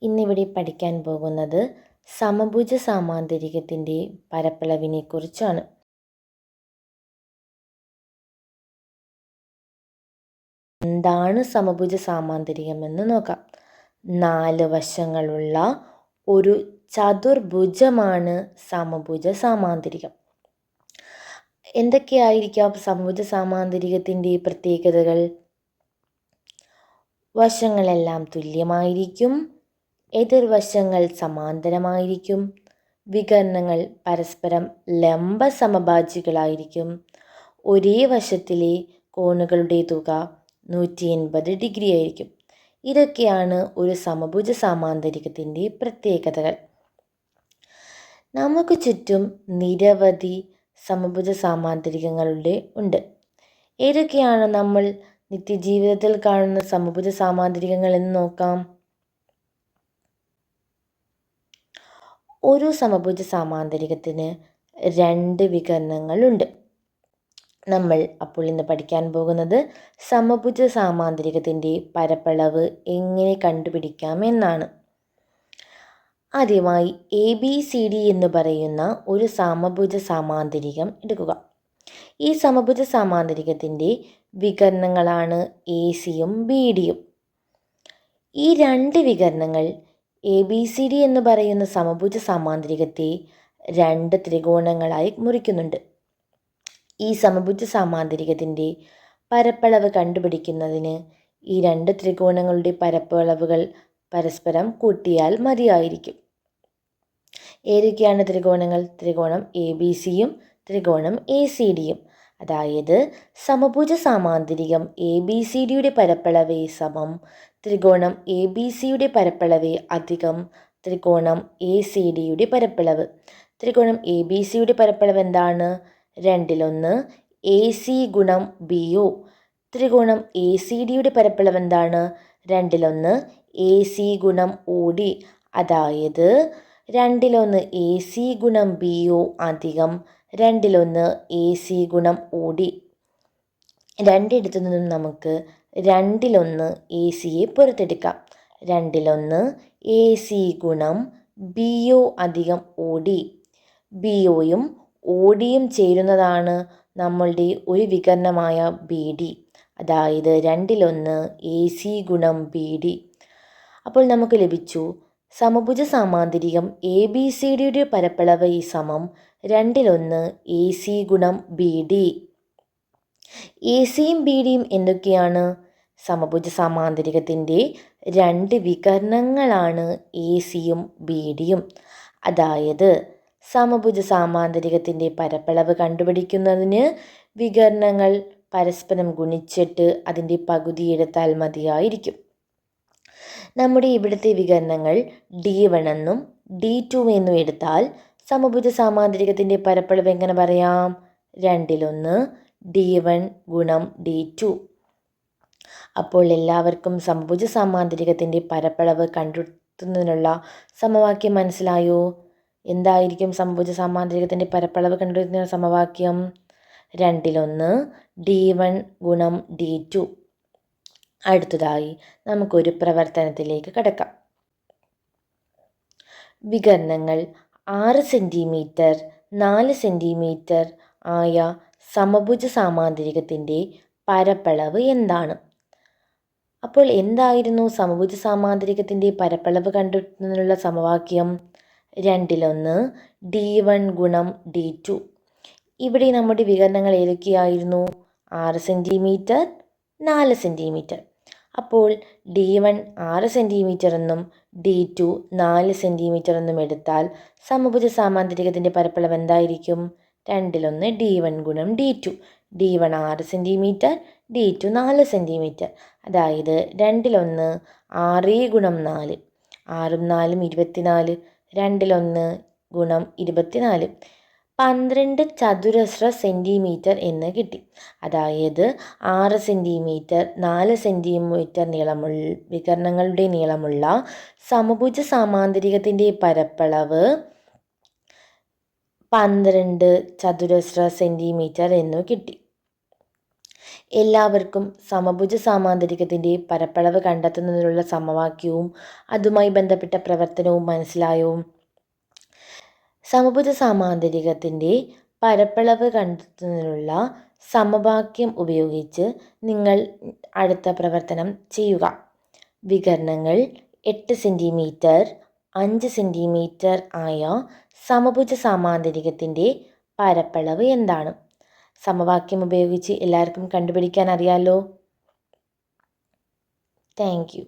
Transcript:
ഇന്നിവിടെ പഠിക്കാൻ പോകുന്നത് സമഭുജ സാമാന്തരികത്തിൻ്റെ പരപ്പളവിനെ കുറിച്ചാണ്. എന്താണ് സമഭുജ സാമാന്തരികം എന്ന് നോക്കാം. 4 വശങ്ങളുള്ള ഒരു ചതുർഭുജമാണ് സമഭുജ സാമാന്തരികം. എന്തൊക്കെയായിരിക്കാം സമഭുജ സാമാന്തരികത്തിൻ്റെ പ്രത്യേകതകൾ? വശങ്ങളെല്ലാം തുല്യമായിരിക്കും, എതിർവശങ്ങൾ സമാന്തരമായിരിക്കും, വികർണങ്ങൾ പരസ്പരം ലംബ സമഭാജികളായിരിക്കും, ഒരേ വശത്തിലെ കോണുകളുടെ തുക 180 ഡിഗ്രി ആയിരിക്കും. ഇതൊക്കെയാണ് ഒരു സമഭുജ സാമാന്തരികത്തിൻ്റെ പ്രത്യേകതകൾ. നമുക്ക് ചുറ്റും നിരവധി സമഭുജ സാമാന്തരികങ്ങളുടെ ഉണ്ട്. ഏതൊക്കെയാണ് നമ്മൾ നിത്യജീവിതത്തിൽ കാണുന്ന സമഭുജ സാമാന്തരികങ്ങൾ എന്ന് നോക്കാം. ഒരു സമഭുജ സാമാന്തരികത്തിന് 2 വികർണങ്ങളുണ്ട്. നമ്മൾ അപ്പോൾ ഇന്ന് പഠിക്കാൻ പോകുന്നത് സമഭുജ സാമാന്തരികത്തിൻ്റെ പരപ്പളവ് എങ്ങനെ കണ്ടുപിടിക്കാം എന്നാണ്. ആദ്യമായി ABCD എന്ന് പറയുന്ന ഒരു സമഭുജ സാമാന്തരികം എടുക്കുക. ഈ സമഭുജ സാമാന്തരികത്തിൻ്റെ വികർണങ്ങളാണ് ACയും BDയും. ഈ 2 വികർണങ്ങൾ ABCD എന്ന് പറയുന്ന സമഭുജ സാമാന്തരികത്തെ 2 ത്രികോണങ്ങളായി മുറിക്കുന്നുണ്ട്. ഈ സമഭുജ സാമാന്തരികത്തിൻ്റെ പരപ്പളവ് കണ്ടുപിടിക്കുന്നതിന് ഈ 2 ത്രികോണങ്ങളുടെ പരപ്പളവുകൾ പരസ്പരം കൂട്ടിയാൽ മതിയായിരിക്കും. ഏതൊക്കെയാണ് ത്രികോണങ്ങൾ? ത്രികോണം ABCയും ത്രികോണം ACDയും. അതായത് സമഭുജ സാമാന്തരികം ABCDയുടെ പരപ്പളവ് സമം ത്രികോണം ABCയുടെ പരപ്പളവ് അധികം ത്രികോണം ACDയുടെ പരപ്പളവ്. ത്രികോണം ABCയുടെ പരപ്പളവ് എന്താണ്? 2/1 AC ഗുണം BO. ത്രികോണം ACDയുടെ പരപ്പളവ് എന്താണ്? 2/1 AC ഗുണം OD. അതായത് 2/1 AC ഗുണം BO അധികം 2/1 AC ഗുണം OD. രണ്ടിടത്തു നിന്നും നമുക്ക് 2/1 ACയെ പുറത്തെടുക്കാം. 2/1 AC ഗുണം BO അധികം OD. BOയും ODയും ചേരുന്നതാണ് നമ്മളുടെ ഒരു വികർണമായ BD. അതായത് 2/1 AC ഗുണം BD. അപ്പോൾ നമുക്ക് ലഭിച്ചു സമഭുജ സാമാന്തരികം ABCDയുടെ പരപ്പളവ് സമം 2/1 AC ഗുണം BD. ACയും BDയും എന്തൊക്കെയാണ്? സമഭുജ സാമാന്തരികത്തിൻ്റെ 2 വികർണങ്ങളാണ് ACയും BDയും. അതായത് സമഭുജ സാമാന്തരികത്തിൻ്റെ പരപ്പളവ് കണ്ടുപിടിക്കുന്നതിന് വികർണങ്ങൾ പരസ്പരം ഗുണിച്ചിട്ട് അതിൻ്റെ പകുതി എടുത്താൽ മതിയായിരിക്കും. നമ്മുടെ ഇവിടുത്തെ വികർണങ്ങൾ D1 എന്നും D2 എന്നും എടുത്താൽ സമഭുജ സാമാന്തരികത്തിൻ്റെ പരപ്പളവ് എങ്ങനെ പറയാം? 2/1 D1 ഗുണം D2. അപ്പോൾ എല്ലാവർക്കും സമഭുജ സാമാന്തരികത്തിൻ്റെ പരപ്പളവ് കണ്ടെത്തുന്നതിനുള്ള സമവാക്യം മനസ്സിലായോ? എന്തായിരിക്കും സമഭുജ സാമാന്തരികത്തിൻ്റെ പരപ്പളവ് കണ്ടുപിടിക്കുന്ന സമവാക്യം? 2/1 D1 ഗുണം D2. അടുത്തതായി നമുക്കൊരു പ്രവർത്തനത്തിലേക്ക് കടക്കാം. വികർണങ്ങൾ 6 സെൻറ്റിമീറ്റർ 4 സെൻറ്റിമീറ്റർ ആയ സമഭുജ സാമാന്തരികത്തിൻ്റെ പരപ്പളവ് എന്താണ്? അപ്പോൾ എന്തായിരുന്നു സമഭുജ സാമാന്തരികത്തിൻ്റെ പരപ്പളവ് കണ്ടെത്തുന്നതിനുള്ള സമവാക്യം? 2/1 D1 ഗുണം D2. ഇവിടെ നമ്മുടെ വികർണങ്ങൾ ഏതൊക്കെയായിരുന്നു? 6 സെൻറ്റിമീറ്റർ 4 സെൻറ്റിമീറ്റർ. അപ്പോൾ D1 6 സെൻറ്റിമീറ്റർ എന്നും D2 4 സെൻറ്റിമീറ്റർ എന്നും എടുത്താൽ സമഭുജ സാമാന്തരികത്തിൻ്റെ പരപ്പളവ് എന്തായിരിക്കും? 2/1 D1 ഗുണം D2. D1 6 centimetre D2 4 centimetre. അതായത് 2/1 6 ഗുണം 4. 6ഉം 4ഉം 24. 2/1 ഗുണം 24. 12 ചതുരശ്ര സെൻറ്റിമീറ്റർ എന്ന് കിട്ടി. അതായത് 6 സെൻറ്റിമീറ്റർ 4 സെൻറ്റിമീറ്റർ നീളമുള്ള വികർണങ്ങളുടെ നീളമുള്ള സമഭുജ സാമാന്തരികത്തിൻ്റെ പരപ്പളവ് 12 ചതുരശ്ര സെൻറ്റിമീറ്റർ എന്നു കിട്ടി. എല്ലാവർക്കും സമഭുജ സാമാന്തരികത്തിൻ്റെ പരപ്പളവ് കണ്ടെത്തുന്നതിനുള്ള സമവാക്യവും അതുമായി ബന്ധപ്പെട്ട പ്രവർത്തനവും മനസ്സിലായോ? സമഭുജ സാമാന്തരികത്തിൻ്റെ പരപ്പളവ് കണ്ടെത്തുന്നതിനുള്ള സമവാക്യം ഉപയോഗിച്ച് നിങ്ങൾ അടുത്ത പ്രവർത്തനം ചെയ്യുക. വികർണങ്ങൾ 8 സെൻറ്റിമീറ്റർ 5 സെൻറ്റിമീറ്റർ ആയ സമഭുജ സാമാന്തരികത്തിൻ്റെ പരപ്പളവ് എന്താണ്? സമവാക്യം ഉപയോഗിച്ച് എല്ലാവർക്കും കണ്ടുപിടിക്കാൻ അറിയാലോ. Thank you.